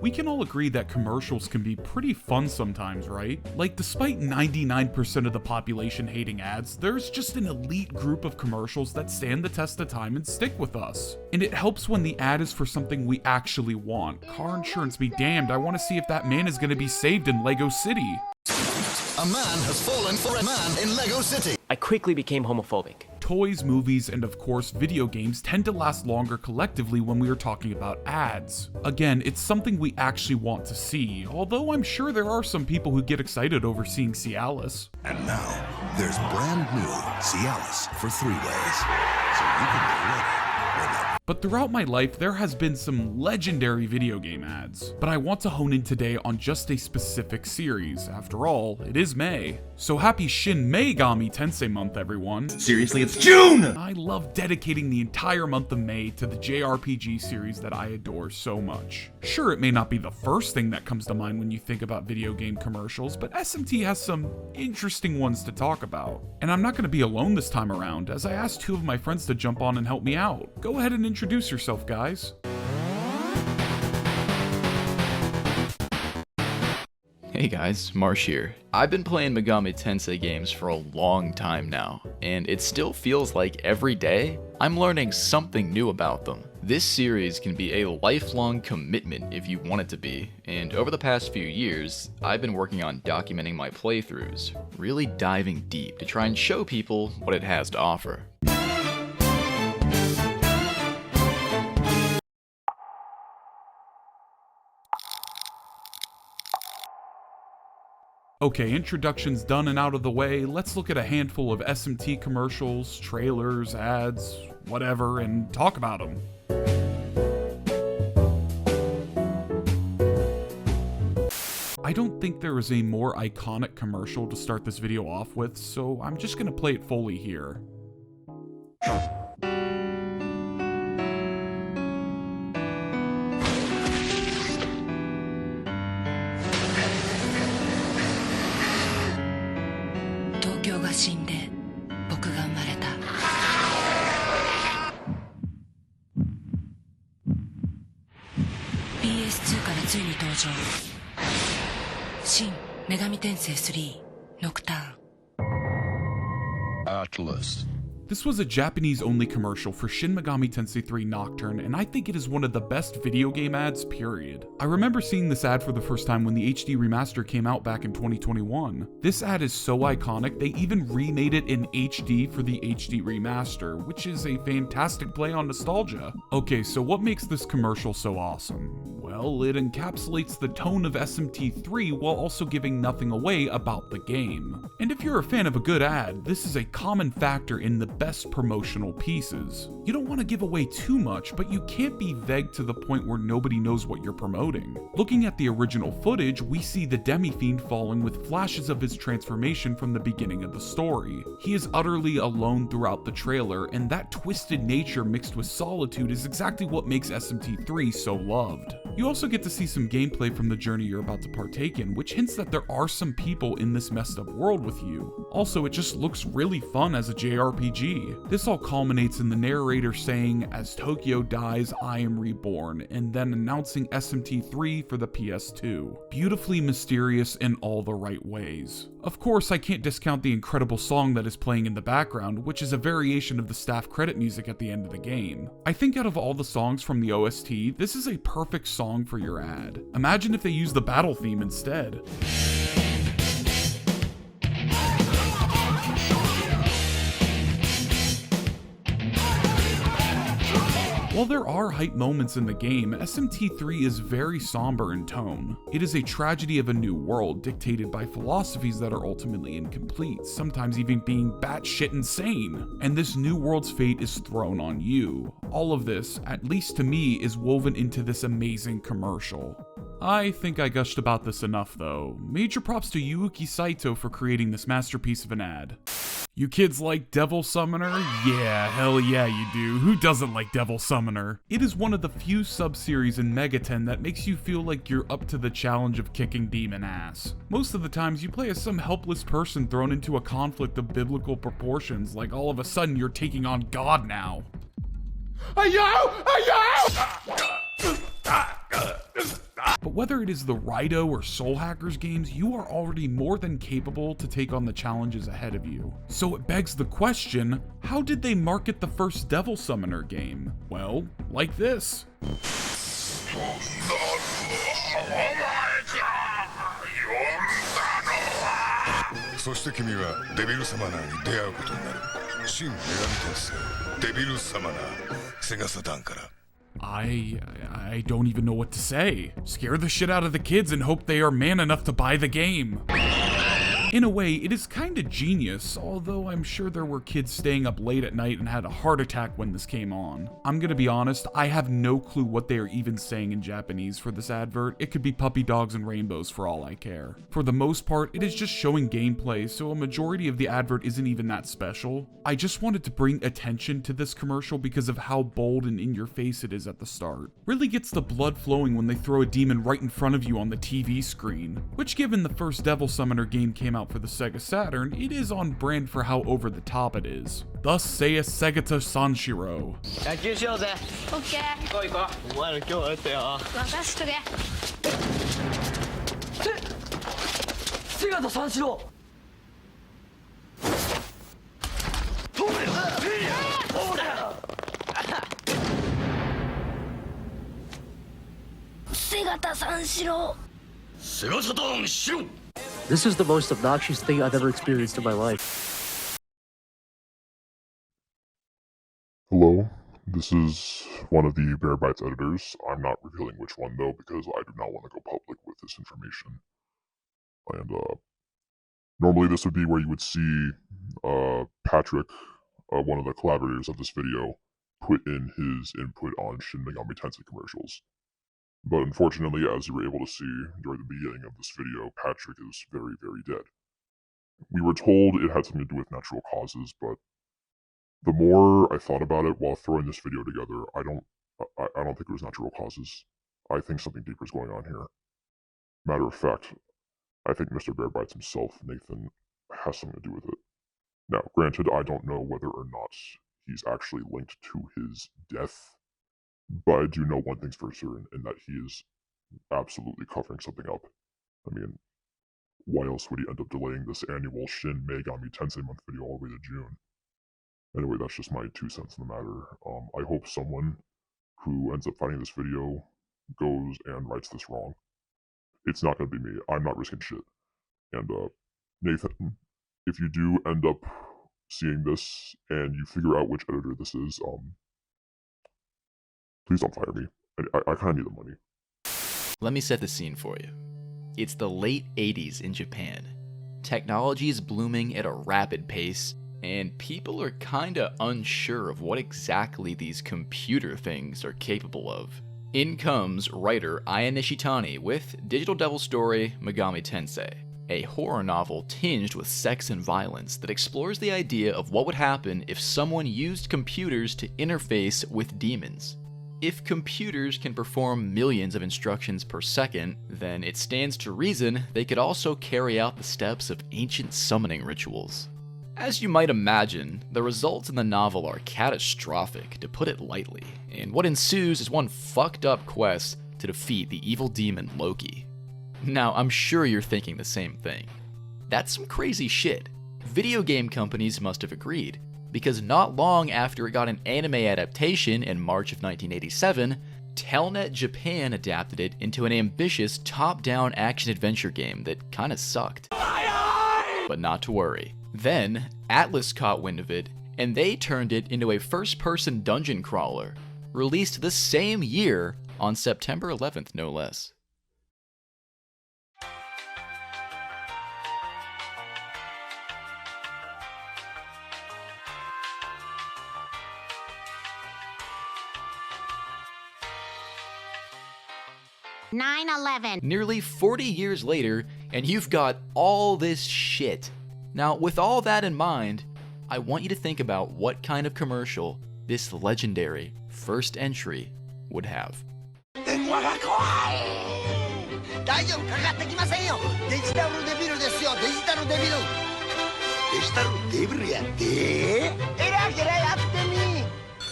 We can all agree that commercials can be pretty fun sometimes, right? Like, despite 99% of the population hating ads, there's just an elite group of commercials that stand the test of time and stick with us. And it helps when the ad is for something we actually want. Car insurance be damned, I want to see if that man is going to be saved in Lego City. A man has fallen for a man in Lego City. I quickly became homophobic. Toys, movies, and of course video games tend to last longer collectively when we are talking about ads. Again, it's something we actually want to see, although I'm sure there are some people who get excited over seeing Cialis. And now, there's brand new Cialis for 3 ways. So you can be ready whenever. But throughout my life, there has been some legendary video game ads. But I want to hone in today on just a specific series. After all, it is May. So happy Shin Megami Tensei month, everyone. Seriously, it's June! I love dedicating the entire month of May to the JRPG series that I adore so much. Sure, it may not be the first thing that comes to mind when you think about video game commercials, but SMT has some interesting ones to talk about. And I'm not going to be alone this time around, as I asked 2 of my friends to jump on and help me out. Go ahead and introduce yourself, guys. Hey guys, Marsh here. I've been playing Megami Tensei games for a long time now, and it still feels like every day I'm learning something new about them. This series can be a lifelong commitment if you want it to be, and over the past few years, I've been working on documenting my playthroughs, really diving deep to try and show people what it has to offer. Okay, introductions done and out of the way, let's look at a handful of SMT commercials, trailers, ads, whatever, and talk about them. I don't think there is a more iconic commercial to start this video off with, so I'm just gonna play it fully here. PS2 からついに登場。Shin MAYgami Tensei 3 Nocturne Atlas. This was a Japanese-only commercial for Shin Megami Tensei 3 Nocturne, and I think it is one of the best video game ads, period. I remember seeing this ad for the first time when the HD remaster came out back in 2021. This ad is so iconic, they even remade it in HD for the HD remaster, which is a fantastic play on nostalgia. Okay, so what makes this commercial so awesome? Well, it encapsulates the tone of SMT 3 while also giving nothing away about the game. And if you're a fan of a good ad, this is a common factor in the best promotional pieces. You don't want to give away too much, but you can't be vague to the point where nobody knows what you're promoting. Looking at the original footage, we see the Demi-Fiend falling with flashes of his transformation from the beginning of the story. He is utterly alone throughout the trailer, and that twisted nature mixed with solitude is exactly what makes SMT 3 so loved. You also get to see some gameplay from the journey you're about to partake in, which hints that there are some people in this messed up world with you. Also, it just looks really fun as a JRPG. This all culminates in the narrator saying, "As Tokyo dies, I am reborn," and then announcing SMT 3 for the PS2. Beautifully mysterious in all the right ways. Of course, I can't discount the incredible song that is playing in the background, which is a variation of the staff credit music at the end of the game. I think out of all the songs from the OST, this is a perfect song for your ad. Imagine if they used the battle theme instead. While there are hype moments in the game, SMT 3 is very somber in tone. It is a tragedy of a new world dictated by philosophies that are ultimately incomplete, sometimes even being batshit insane. And this new world's fate is thrown on you. All of this, at least to me, is woven into this amazing commercial. I think I gushed about this enough though. Major props to Yuuki Saito for creating this masterpiece of an ad. You kids like Devil Summoner? Yeah, hell yeah you do. Who doesn't like Devil Summoner? It is one of the few sub-series in MegaTen that makes you feel like you're up to the challenge of kicking demon ass. Most of the times you play as some helpless person thrown into a conflict of biblical proportions, like all of a sudden you're taking on God now. Ayo! Ayo! But whether it is the Raito or Soul Hackers games, you are already more than capable to take on the challenges ahead of you. So it begs the question, how did they market the first Devil Summoner game? Well, like this. そして君はデビルサマナーに出会うことになる。シン・女神転生デビルサマナーセガサターンから。 I don't even know what to say. Scare the shit out of the kids and hope they are man enough to buy the game. In a way, it is kinda genius, although I'm sure there were kids staying up late at night and had a heart attack when this came on. I'm gonna be honest, I have no clue what they are even saying in Japanese for this advert. It could be puppy dogs and rainbows for all I care. For the most part, it is just showing gameplay, so a majority of the advert isn't even that special. I just wanted to bring attention to this commercial because of how bold and in your face it is at the start. Really gets the blood flowing when they throw a demon right in front of you on the TV screen, which given the first Devil Summoner game came out for the Sega Saturn, it is on brand for how over the top it is. Thus saith Segata Sanshiro. 野球しようぜ。オッケー。行こう行こう。お前ら今日はやったよ。任しとけ。姿三四郎。飛べよ。そうだよ。姿三四郎。セガサターンしろ。 This is the most obnoxious thing I've ever experienced in my life. Hello, this is one of the Bear Bites editors. I'm not revealing which one though because I do not want to go public with this information. And normally this would be where you would see Patrick, one of the collaborators of this video, put in his input on Shin Megami Tensei commercials. But unfortunately, as you were able to see during the beginning of this video, Patrick is very, very dead. We were told it had something to do with natural causes, but the more I thought about it while throwing this video together, I don't think it was natural causes. I think something deeper is going on here. Matter of fact, I think Mr. Bear Bites himself, Nathan, has something to do with it. Now, granted, I don't know whether or not he's actually linked to his death, but I do know one thing's for certain, and that he is absolutely covering something up. I mean, why else would he end up delaying this annual Shin Megami Tensei month video all the way to June? Anyway, that's just my 2 cents in the matter. I hope someone who ends up finding this video goes and rights this wrong. It's not going to be me. I'm not risking shit. And Nathan, if you do end up seeing this and you figure out which editor this is, please don't fire me. I kind of need the money. Let me set the scene for you. It's the late 80s in Japan. Technology is blooming at a rapid pace, and people are kinda unsure of what exactly these computer things are capable of. In comes writer Aya Nishitani with digital devil story Megami Tensei, a horror novel tinged with sex and violence that explores the idea of what would happen if someone used computers to interface with demons. If computers can perform millions of instructions per second, then it stands to reason they could also carry out the steps of ancient summoning rituals. As you might imagine, the results in the novel are catastrophic, to put it lightly, and what ensues is one fucked up quest to defeat the evil demon Loki. Now, I'm sure you're thinking the same thing. That's some crazy shit. Video game companies must have agreed, because not long after it got an anime adaptation in March of 1987, Telnet Japan adapted it into an ambitious top-down action-adventure game that kinda sucked. But not to worry. Then, Atlas caught wind of it, and they turned it into a first-person dungeon crawler, released the same year on September 11th, no less. Nearly 40 years later, and you've got all this shit. Now, with all that in mind, I want you to think about what kind of commercial this legendary first entry would have. 電話が怖い。大丈夫かかってきませんよ。デジタルデビルですよ。デジタルデビル。デジタルデビルやって。えらいやってみ。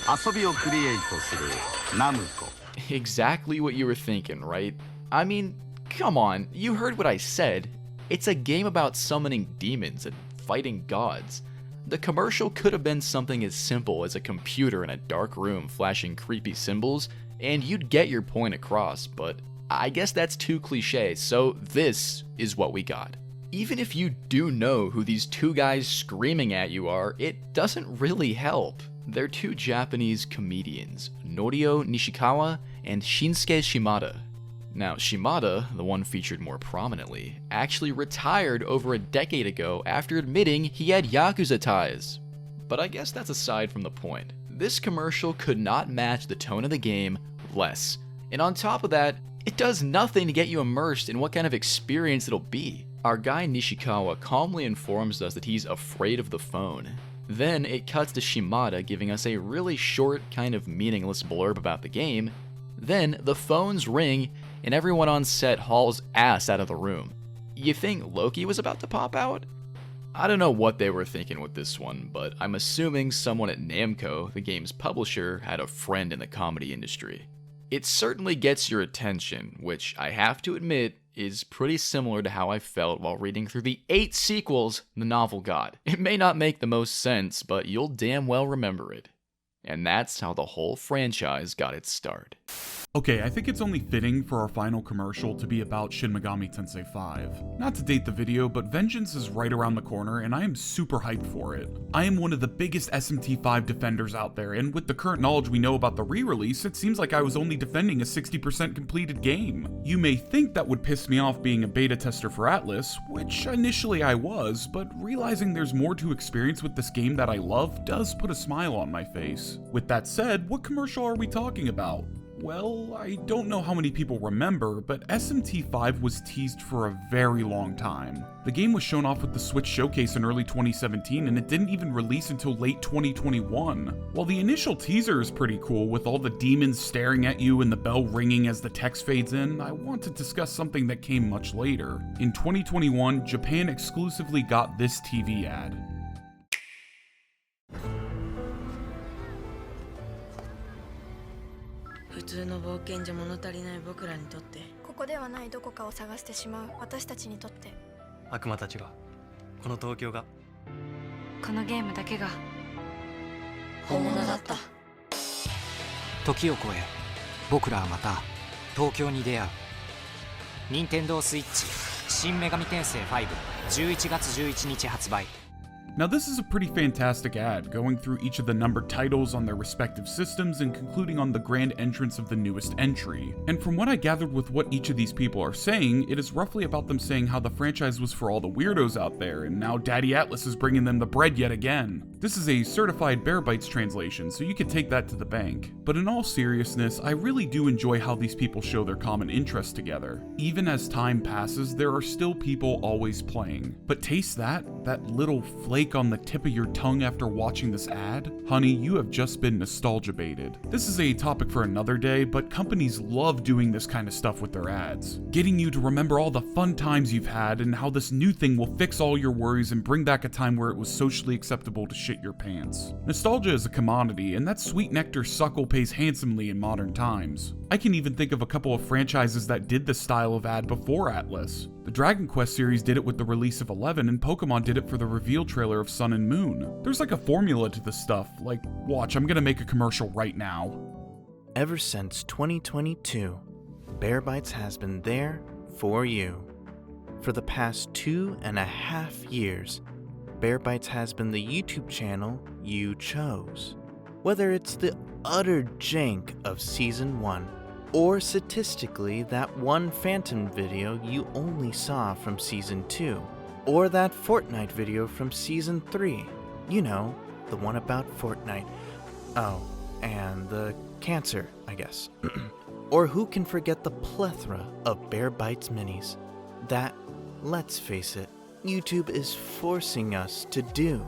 遊びをクリエイトするナムコ。Exactly what you were thinking, right? I mean, come on, you heard what I said. It's a game about summoning demons and fighting gods. The commercial could have been something as simple as a computer in a dark room flashing creepy symbols, and you'd get your point across, but I guess that's too cliche, so this is what we got. Even if you do know who these two guys screaming at you are, it doesn't really help. They're two Japanese comedians, Norio Nishikawa and Shinsuke Shimada. Now, Shimada, the one featured more prominently, actually retired over a decade ago after admitting he had Yakuza ties. But I guess that's aside from the point. This commercial could not match the tone of the game less. And on top of that, it does nothing to get you immersed in what kind of experience it'll be. Our guy Nishikawa calmly informs us that he's afraid of the phone. Then it cuts to Shimada giving us a really short, kind of meaningless blurb about the game. Then the phones ring and everyone on set hauls ass out of the room. You think Loki was about to pop out? I don't know what they were thinking with this one, but I'm assuming someone at Namco, the game's publisher, had a friend in the comedy industry. It certainly gets your attention, which I have to admit is pretty similar to how I felt while reading through the 8 sequels the novel got. It may not make the most sense, but you'll damn well remember it. And that's how the whole franchise got its start. Okay, I think it's only fitting for our final commercial to be about Shin Megami Tensei 5. Not to date the video, but Vengeance is right around the corner and I am super hyped for it. I am one of the biggest SMT 5 defenders out there, and with the current knowledge we know about the re-release, it seems like I was only defending a 60% completed game. You may think that would piss me off being a beta tester for Atlas, which initially I was, but realizing there's more to experience with this game that I love does put a smile on my face. With that said, what commercial are we talking about? Well, I don't know how many people remember, but SMT 5 was teased for a very long time. The game was shown off with the Switch Showcase in early 2017, and it didn't even release until late 2021. While the initial teaser is pretty cool, with all the demons staring at you and the bell ringing as the text fades in, I want to discuss something that came much later. In 2021, Japan exclusively got this TV ad. 普通の冒険じゃ物足りない僕らにとって、ここではないどこかを探してしまう私たちにとって、悪魔たちが、この東京が、このゲームだけが本物だった。時を超え、僕らはまた東京に出会う。任天堂スイッチ新女神転生5 11月11日発売。 Now this is a pretty fantastic ad, going through each of the numbered titles on their respective systems and concluding on the grand entrance of the newest entry. And from what I gathered with what each of these people are saying, it is roughly about them saying how the franchise was for all the weirdos out there, and now Daddy Atlas is bringing them the bread yet again. This is a certified Bear Bites translation, so you can take that to the bank. But in all seriousness, I really do enjoy how these people show their common interests together. Even as time passes, there are still people always playing. But taste that little flake on the tip of your tongue after watching this ad? Honey, you have just been nostalgia baited. This is a topic for another day, but companies love doing this kind of stuff with their ads. Getting you to remember all the fun times you've had and how this new thing will fix all your worries and bring back a time where it was socially acceptable to shit your pants. Nostalgia is a commodity, and that sweet nectar suckle pays handsomely in modern times. I can even think of a couple of franchises that did this style of ad before Atlas. The Dragon Quest series did it with the release of 11, and Pokemon did it for the reveal trailer of Sun and Moon. There's like a formula to this stuff, like, watch, I'm gonna make a commercial right now. Ever since 2022, Bear Bites has been there for you. For the past 2.5 years, Bear Bites has been the YouTube channel you chose. Whether it's the utter jank of Season 1, or statistically that one Phantom video you only saw from Season 2, or that Fortnite video from Season 3. You know, the one about Fortnite. Oh, and the cancer, I guess. Or who can forget the plethora of Bear Bites minis that, let's face it, YouTube is forcing us to do.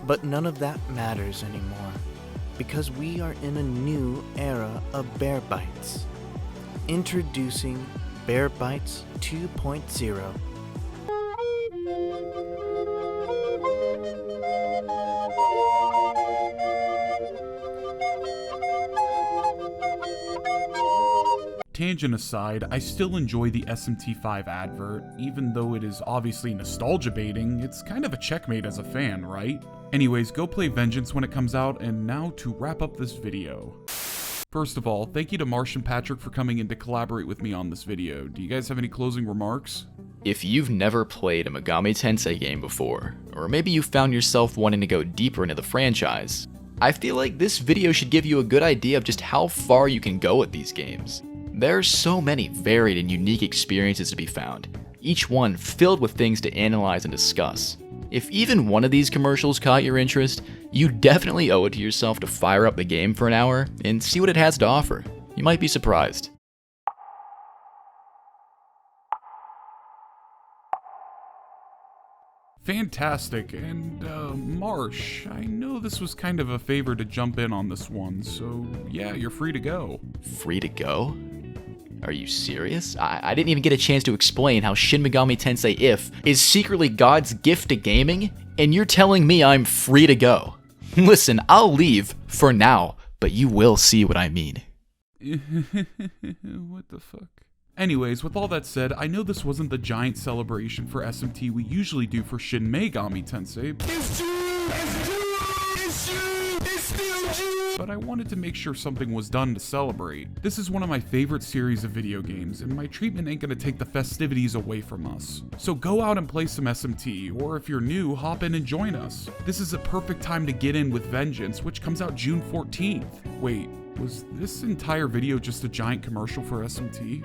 But none of that matters anymore, because we are in a new era of Bear Bites. Introducing Bear Bites 2.0. tangent aside, I still enjoy the SMT V advert. Even though it is obviously nostalgia baiting, it's kind of a checkmate as a fan, right? Anyways, go play Vengeance when it comes out, and now to wrap up this video. First of all, thank you to Marsh and Patrick for coming in to collaborate with me on this video. Do you guys have any closing remarks? If you've never played a Megami Tensei game before, or maybe you found yourself wanting to go deeper into the franchise, I feel like this video should give you a good idea of just how far you can go with these games. There are so many varied and unique experiences to be found, each one filled with things to analyze and discuss. If even one of these commercials caught your interest, you definitely owe it to yourself to fire up the game for an hour and see what it has to offer. You might be surprised. Fantastic, and Marsh, I know this was kind of a favor to jump in on this one, so yeah, you're free to go. Free to go? Are you serious? I didn't even get a chance to explain how Shin Megami Tensei If is secretly God's gift to gaming, and you're telling me I'm free to go. Listen, I'll leave, for now, but you will see what I mean. What the fuck? Anyways, with all that said, I know this wasn't the giant celebration for SMT we usually do for Shin Megami Tensei, but I wanted to make sure something was done to celebrate. This is one of my favorite series of video games, and my treatment ain't gonna take the festivities away from us. So go out and play some SMT, or if you're new, hop in and join us. This is a perfect time to get in with Vengeance, which comes out June 14th. Wait, was this entire video just a giant commercial for SMT?